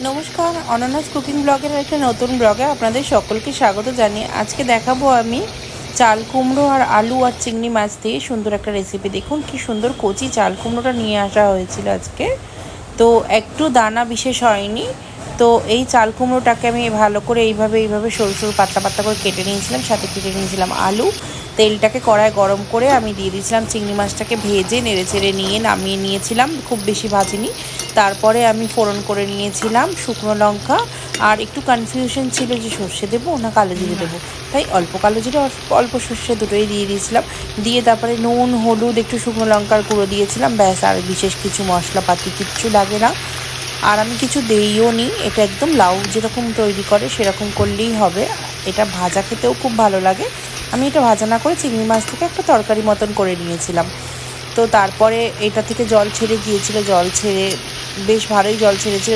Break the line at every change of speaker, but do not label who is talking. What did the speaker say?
নমস্কার, অনন্যাস কুকিং ব্লগের একটা নতুন ব্লগে আপনাদের সকলকে স্বাগত জানিয়ে আজকে দেখাবো আমি চাল কুমড়ো আর আলু আর চিংড়ি মাছ দিয়ে সুন্দর একটা রেসিপি। দেখুন কি সুন্দর কচি চাল কুমড়োটা নিয়ে আসা হয়েছিল আজকে, তো একটু দানা বিশেষ হয়নি। তো এই চাল কুমড়োটাকে আমি ভালো করে এইভাবে সরু সরু পাতলা পাতলা করে কেটে নিয়েছিলাম, সাথে কেটে নিয়েছিলাম আলু। তেলটাকে কড়ায় গরম করে আমি দিয়ে দিয়েছিলাম চিংড়ি মাছটাকে, ভেজে নেড়ে চেড়ে নিয়ে নামিয়ে নিয়েছিলাম, খুব বেশি ভাজিনি। তারপরে আমি ফোড়ন করে নিয়েছিলাম শুকনো লঙ্কা, আর একটু কনফিউশন ছিল যে সর্ষে দেবো না কালো জিরে দেবো, তাই অল্প কালো জিরে অল্প সর্ষে দুটোই দিয়ে দিয়েছিলাম। দিয়ে তারপরে নুন হলুদ একটু শুকনো লঙ্কার গুঁড়ো দিয়েছিলাম, ব্যাস। আর বিশেষ কিছু মশলাপাতি কিচ্ছু লাগে না, আর আমি কিছু দিইও নি। এটা একদম লাউ যেরকম তৈরি করে সেরকম করলেই হবে। এটা ভাজা খেতেও খুব ভালো লাগে। আমি এটা ভাজা না করে চিংড়ি মাছ থেকে একটা তরকারি মতন করে নিয়েছিলাম। তো তারপরে এটা থেকে জল ছেড়ে গিয়েছিল, জল ছেড়ে বেশ ভালোই জল ছেড়েছিল।